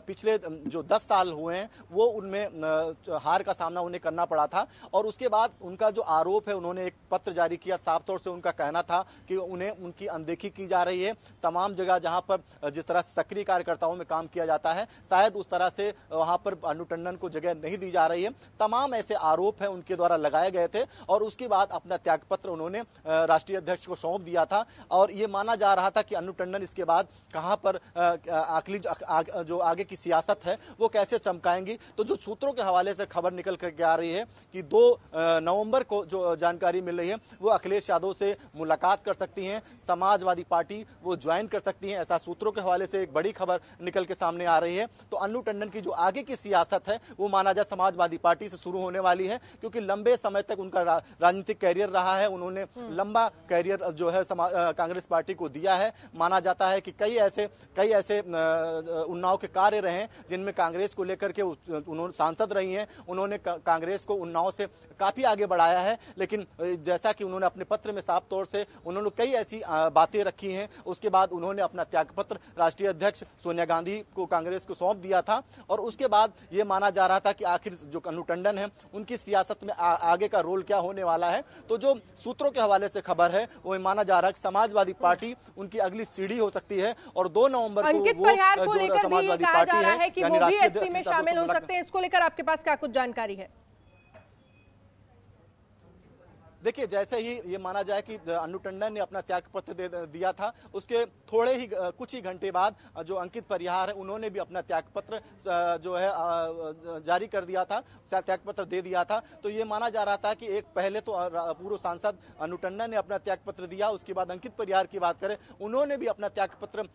पिछले जो 10 साल हुए हैं वो उनमें हार का सामना उन्हें करना पड़ा था। और उसके बाद उनका जो आरोप है, उन्होंने एक पत्र जारी किया, साफ तौर से उनका कहना था कि उन्हें उनकी अनदेखी की जा रही है। तमाम जगह जहां पर जिस तरह सक्रिय कार्यकर्ताओं में काम किया जाता है, शायद उस तरह से वहां पर अन्नू टंडन को जगह नहीं दी जा रही है। तमाम ऐसे आरोप है उनके द्वारा लगाए गए थे और उसके बाद अपना त्यागपत्र उन्होंने राष्ट्रीय अध्यक्ष को सौंप दिया था। और ये माना जा रहा था कि अन्नू टंडन इसके बाद कहां पर जो आगे की सियासत है वो कैसे चमकाएंगी। तो जो सूत्रों के हवाले से खबर निकल करके आ रही है कि 2 नवंबर को जो जानकारी मिल रही है वो अखिलेश यादव से मुलाकात कर सकती हैं, समाजवादी पार्टी वो ज्वाइन कर सकती हैं, ऐसा सूत्रों के हवाले से एक बड़ी खबर निकल के सामने आ रही है। तो अन्नू टंडन की जो आगे की सियासत है वो माना जाए समाजवादी पार्टी से शुरू होने वाली है, क्योंकि लंबे समय तक उनका राजनीतिक कैरियर रहा है। उन्होंने लंबा कैरियर जो है कांग्रेस पार्टी को दिया है। माना जाता है कि कई ऐसे उन्नाव के कार्य रहे हैं जिनमें कांग्रेस को लेकर के उन्होंने सांसद रही हैं, उन्होंने कांग्रेस को उन्नाव से काफी आगे बढ़ाया है। लेकिन जैसा कि उन्होंने अपने पत्र में साफ तौर से उन्होंने कई ऐसी बातें रखी हैं, उसके बाद उन्होंने अपना त्यागपत्र राष्ट्रीय अध्यक्ष सोनिया गांधी को कांग्रेस को सौंप दिया था। और उसके बाद ये माना जा रहा था कि आखिर जो अन्नू टंडन है उनकी सियासत में आगे का रोल क्या होने वाला है। तो जो सूत्रों के हवाले से खबर है वो माना जा रहा है कि समाजवादी पार्टी उनकी अगली सीढ़ी हो सकती है और 2 नवंबर को अंकित वो परिहार को जो लेकर भी समाजवादी कहा पार्टी जा रहा है कि यानी वो भी राष्ट्रीय एसपी में शामिल हो सकते हैं। इसको लेकर आपके पास क्या कुछ जानकारी है? देखिए, जैसे ही ये माना जाए कि अन्नू टंडन ने अपना त्यागपत्र दे दिया था, उसके थोड़े ही कुछ ही घंटे बाद जो अंकित परिहार है उन्होंने भी अपना त्यागपत्र जो है जारी कर दिया था, त्यागपत्र दे दिया था। तो ये माना जा रहा था कि एक पहले तो पूर्व सांसद अन्नू टंडन ने अपना त्यागपत्र दिया, उसके बाद अंकित परिहार की बात करें उन्होंने भी अपना त्यागपत्र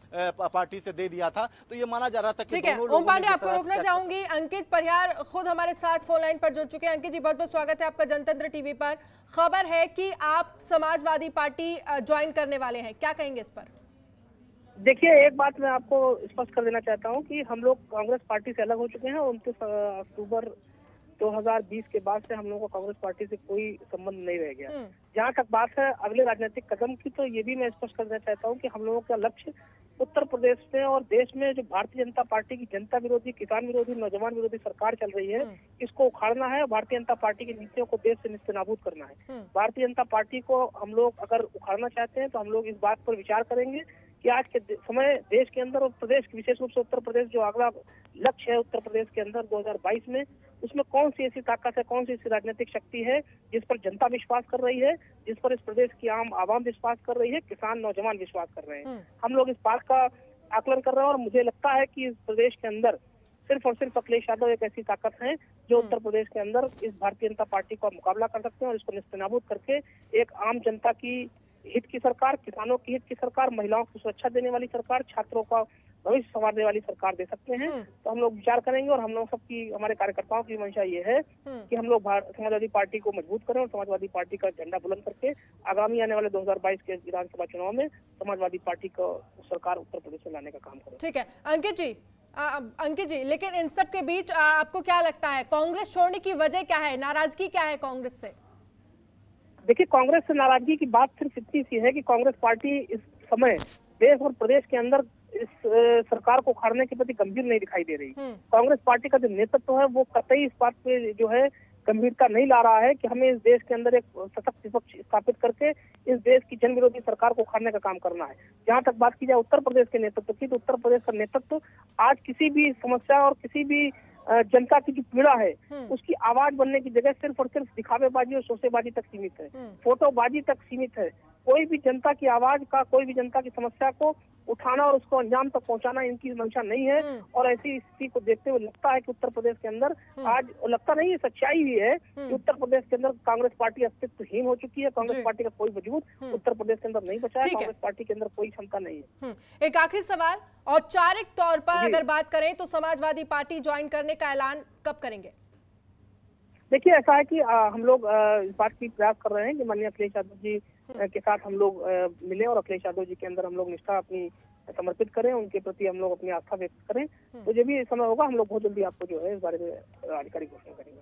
पार्टी से दे दिया था। तो ये माना जा रहा था कि दोनों लोगों ओम पांडे, आपको रोकना चाहूंगी। अंकित परिहार खुद हमारे साथ फोन लाइन पर जुड़ चुके हैं। अंकित जी, बहुत बहुत स्वागत है आपका जनतंत्र टीवी पर। खबर है कि आप समाजवादी पार्टी ज्वाइन करने वाले हैं, क्या कहेंगे इस पर? देखिए, एक बात मैं आपको स्पष्ट कर देना चाहता हूं कि हम लोग कांग्रेस पार्टी से अलग हो चुके हैं। 29 अक्टूबर 2020 के बाद से हम लोगों का कांग्रेस पार्टी से कोई संबंध नहीं रह गया। जहां तक बात है अगले राजनीतिक कदम की, तो ये भी मैं स्पष्ट कर देना चाहता हूं कि हम लोगों का लक्ष्य उत्तर प्रदेश में और देश में जो भारतीय जनता पार्टी की जनता विरोधी, किसान विरोधी, नौजवान विरोधी सरकार चल रही है, इसको उखाड़ना है। भारतीय जनता पार्टी की नीतियों को देश से निस्तेनाबूद करना है। भारतीय जनता पार्टी को हम लोग अगर उखाड़ना चाहते हैं तो हम लोग इस बात पर विचार करेंगे कि आज के समय देश के अंदर और प्रदेश विशेष रूप से उत्तर प्रदेश जो अगला लक्ष्य है उत्तर प्रदेश के अंदर 2022 में, उसमें कौन सी ऐसी ताकत है, कौन सी ऐसी राजनीतिक शक्ति है जिस पर जनता विश्वास कर रही है, जिस पर इस प्रदेश की आम आवाम विश्वास कर रही है, किसान नौजवान विश्वास कर रहे हैं। हम लोग इस बात का आकलन कर रहे हैं और मुझे लगता है कि इस प्रदेश के अंदर सिर्फ और सिर्फ अखिलेश यादव एक ऐसी ताकत है जो उत्तर प्रदेश के अंदर इस भारतीय जनता पार्टी का मुकाबला कर सकते हैं और इसको निस्तेनाबूद करके एक आम जनता की हित की सरकार, किसानों की हित की सरकार, महिलाओं को सुरक्षा देने वाली सरकार, छात्रों का भविष्य संवारने वाली सरकार दे सकते हैं। तो हम लोग विचार करेंगे और हम लोग सबकी, हमारे कार्यकर्ताओं की मंशा ये है कि हम लोग समाजवादी पार्टी को मजबूत करें और समाजवादी पार्टी का झंडा बुलंद करके आगामी आने वाले 2022 के विधानसभा चुनाव में समाजवादी पार्टी को सरकार उत्तर प्रदेश में लाने का काम करें। ठीक है अंकित जी, लेकिन इन सब के बीच आपको क्या लगता है, कांग्रेस छोड़ने की वजह क्या है, नाराजगी क्या है कांग्रेस से? देखिए, कांग्रेस से नाराजगी की बात सिर्फ इतनी सी है कि कांग्रेस पार्टी इस समय देश और प्रदेश के अंदर इस सरकार को उखाड़ने के प्रति गंभीर नहीं दिखाई दे रही। कांग्रेस पार्टी का जो नेतृत्व है वो कतई इस बात पे जो है गंभीरता नहीं ला रहा है कि हमें इस देश के अंदर एक सशक्त विपक्ष स्थापित करके इस देश की जन विरोधी सरकार को उखाड़ने का काम करना है। जहां तक बात की जाए उत्तर प्रदेश के नेतृत्व की, तो उत्तर प्रदेश का नेतृत्व आज किसी भी समस्या और किसी भी जनता की जो पीड़ा है उसकी आवाज बनने की जगह सिर्फ और सिर्फ दिखावेबाजी और शोसेबाजी तक सीमित है, फोटोबाजी तक सीमित है। कोई भी जनता की आवाज का, कोई भी जनता की समस्या को उठाना और उसको अंजाम तक पहुंचाना इनकी मंशा नहीं है। और ऐसी स्थिति को देखते हुए लगता है कि उत्तर प्रदेश के अंदर आज, लगता नहीं है, सच्चाई ही है कि उत्तर प्रदेश के अंदर कांग्रेस पार्टी अस्तित्वहीन हो चुकी है। कांग्रेस पार्टी का कोई वजूद उत्तर प्रदेश के अंदर नहीं बचा है। कांग्रेस पार्टी के अंदर कोई क्षमता नहीं है। एक आखिरी सवाल, औपचारिक तौर पर अगर बात करें तो समाजवादी पार्टी ज्वाइन करने का ऐलान कब करेंगे? देखिए, ऐसा है कि हम लोग इस बात की प्रयास कर रहे हैं कि माननीय अखिलेश यादव जी के साथ हम लोग मिले और अखिलेश यादव जी के अंदर हम लोग निष्ठा अपनी समर्पित करें, उनके प्रति हम लोग अपनी आस्था व्यक्त करें। तो जब भी समय होगा हम लोग बहुत जल्दी आपको जो है इस बारे में आधिकारिक घोषणा करेंगे।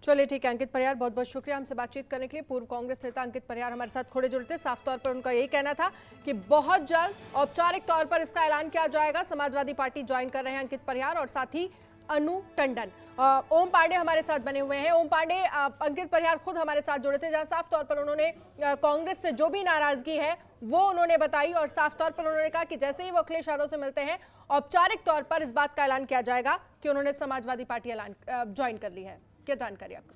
चलिए ठीक है अंकित परिहार, बहुत बहुत शुक्रिया हमसे बातचीत करने के लिए। पूर्व कांग्रेस नेता अंकित परिहार हमारे साथ खड़े जुड़े थे। साफ तौर पर उनका यही कहना था कि बहुत जल्द औपचारिक तौर पर इसका ऐलान किया जाएगा। समाजवादी पार्टी ज्वाइन कर रहे हैं अंकित परिहार और साथ ही अनु टंडन। ओम पांडे हमारे साथ बने हुए हैं। ओम पांडे, अंकित परिहार खुद हमारे साथ जुड़े थे, जहां साफ तौर पर उन्होंने कांग्रेस से जो भी नाराजगी है वो उन्होंने बताई और साफ तौर पर उन्होंने कहा कि जैसे ही वो अखिलेश यादव से मिलते हैं औपचारिक तौर पर इस बात का ऐलान किया जाएगा कि उन्होंने समाजवादी पार्टी ज्वाइन कर ली है। क्या जानकारी आपके पास?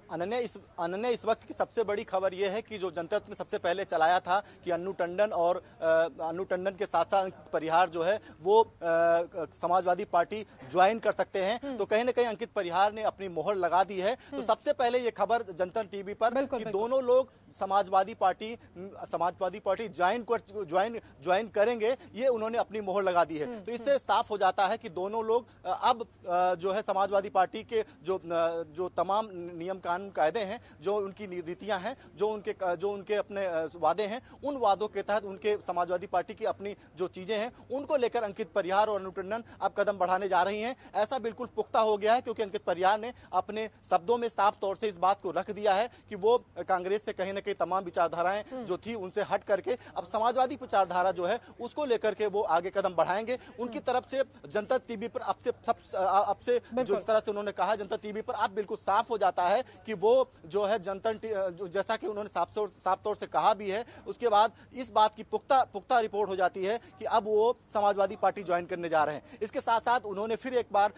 अनन्या, इस वक्त की सबसे बड़ी खबर यह है कि जो जनता ने सबसे पहले चलाया था कि अनु टंडन के साथ साथ परिहार जो है वो समाजवादी पार्टी ज्वाइन कर सकते हैं, तो कहीं ना कहीं अंकित परिहार ने अपनी मोहर लगा दी है। तो सबसे पहले ये खबर जनता टीवी पर कि दोनों लोग समाजवादी पार्टी ज्वाइन करेंगे, ये उन्होंने अपनी मोहर लगा दी है। तो इससे साफ हो जाता है कि दोनों लोग अब जो है समाजवादी पार्टी के जो तमाम नियम कानून कायदे हैं, जो उनकी नीतियां हैं, जो उनके अपने वादे हैं, उन वादों के तहत उनके समाजवादी पार्टी की अपनी जो चीजें हैं उनको लेकर अंकित परिहार और अनु टंडन अब कदम बढ़ाने जा रही हैं। ऐसा बिल्कुल पुख्ता हो गया है क्योंकि अंकित परिहार ने अपने शब्दों में साफ तौर से इस बात को रख दिया है कि वो कांग्रेस से कहीं ना कहीं तमाम विचारधाराएं जो थी उनसे हट करके अब समाजवादी विचारधारा जो है उसको लेकर के वो आगे कदम बढ़ाएंगे। उनकी तरफ से जनता टीवी पर अब से जो इस तरह से उन्होंने कहा जनता टीवी पर अब बिल्कुल साफ हो जाता है कि वो जो है जैसा कि उन्होंने साफ तौर से कहा भी है, उसके बाद इस बात की पुख्ता रिपोर्ट हो जाती है कि अब वो समाजवादी पार्टी ज्वाइन करने जा रहे हैं। इसके साथ साथ उन्होंने फिर एक बार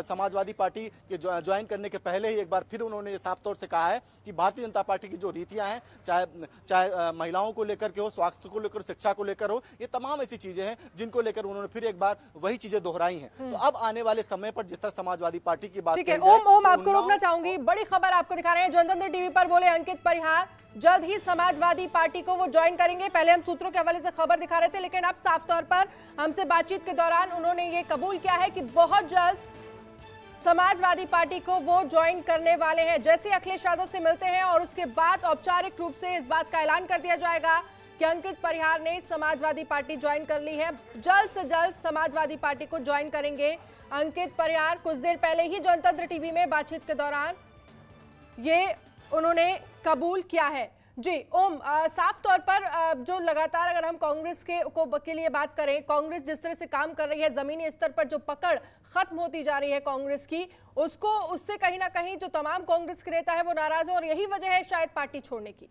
समाजवादी पार्टी के ज्वाइन करने के पहले ही एक बार फिर उन्होंने साफ तौर से कहा है कि भारतीय जनता पार्टी की जो रीतियां हैं, चाहे महिलाओं को लेकर के हो, स्वास्थ्य को लेकर, शिक्षा को लेकर हो, ये तमाम ऐसी चीजें हैं जिनको लेकर उन्होंने फिर एक बार वही चीजें दोहराई हैं। तो अब आने वाले समय पर जिस तरह समाजवादी पार्टी की बात, ठीक है ओम आपको रोकना चाहूंगी, बड़ी खबर आपको दिखा रहे हैं। जनतंत्र टीवी पर बोले अंकित परिहार जल्द ही समाजवादी पार्टी को वो ज्वाइन करेंगे। पहले हम सूत्रों के हवाले से खबर दिखा रहे थे, लेकिन अब साफ तौर पर हमसे बातचीत के दौरान उन्होंने ये कबूल किया है कि बहुत जल्द समाजवादी पार्टी को वो ज्वाइन करने वाले हैं। जैसे अखिलेश यादव से मिलते हैं और उसके बाद औपचारिक रूप से इस बात का ऐलान कर दिया जाएगा कि अंकित परिहार ने समाजवादी पार्टी ज्वाइन कर ली है। जल्द से जल्द समाजवादी पार्टी को ज्वाइन करेंगे अंकित परिहार। कुछ देर पहले ही जनतंत्र टीवी में बातचीत के दौरान ये उन्होंने कबूल किया है। जी ओम, साफ तौर पर जो लगातार अगर हम कांग्रेस के लिए बात करें, कांग्रेस जिस तरह से काम कर रही है, जमीनी स्तर पर जो पकड़ खत्म होती जा रही है कांग्रेस की, उससे कहीं ना कहीं जो तमाम कांग्रेस के नेता है वो नाराज है और यही वजह है शायद पार्टी छोड़ने की।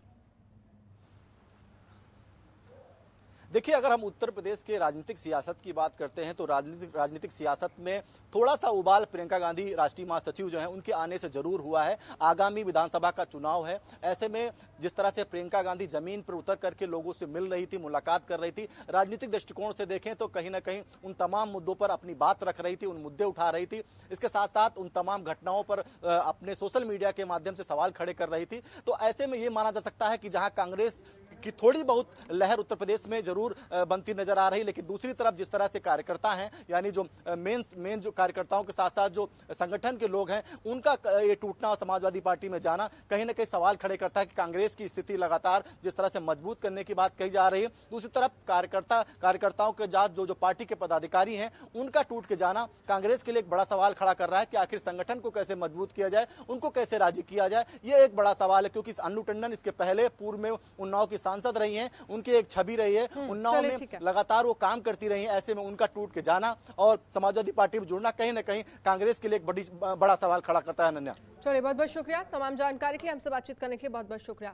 देखिए, अगर हम उत्तर प्रदेश के राजनीतिक सियासत की बात करते हैं तो राजनीतिक सियासत में थोड़ा सा उबाल प्रियंका गांधी राष्ट्रीय महासचिव जो हैं उनके आने से जरूर हुआ है। आगामी विधानसभा का चुनाव है, ऐसे में जिस तरह से प्रियंका गांधी जमीन पर उतर करके लोगों से मिल रही थी, मुलाकात कर रही थी, राजनीतिक दृष्टिकोण से देखें तो कहीं ना कहीं उन तमाम मुद्दों पर अपनी बात रख रही थी, उन मुद्दे उठा रही थी। इसके साथ साथ उन तमाम घटनाओं पर अपने सोशल मीडिया के माध्यम से सवाल खड़े कर रही थी। तो ऐसे में ये माना जा सकता है कि जहां कांग्रेस की थोड़ी बहुत लहर उत्तर प्रदेश में जरूर बनती नजर आ रही, लेकिन दूसरी तरफ जिस तरह से कार्यकर्ता हैं, यानी जो मेन जो कार्यकर्ताओं के साथ साथ जो संगठन के लोग हैं, उनका ये टूटना और समाजवादी पार्टी में जाना कहीं ना कहीं सवाल खड़े करता है कि कांग्रेस की स्थिति लगातार जिस तरह से मजबूत करने की बात कही जा रही है, दूसरी तरफ कार्यकर्ताओं के साथ जो पार्टी के पदाधिकारी हैं उनका टूट के जाना कांग्रेस के लिए एक बड़ा सवाल खड़ा कर रहा है कि आखिर संगठन को कैसे मजबूत किया जाए, उनको कैसे राजी किया जाए। ये एक बड़ा सवाल है क्योंकि अनु टंडन इसके पहले पूर्व में उन्नाव की सांसद रही हैं, उनकी एक छवि रही है, उन्नाव में लगातार वो काम करती रही हैं। ऐसे में उनका टूट के जाना और समाजवादी पार्टी में जुड़ना कहीं ना कहीं कांग्रेस के लिए एक बड़ा सवाल खड़ा करता है। अनन्या, चलिए बहुत बहुत शुक्रिया तमाम जानकारी के लिए, हमसे बातचीत करने के लिए बहुत बहुत शुक्रिया।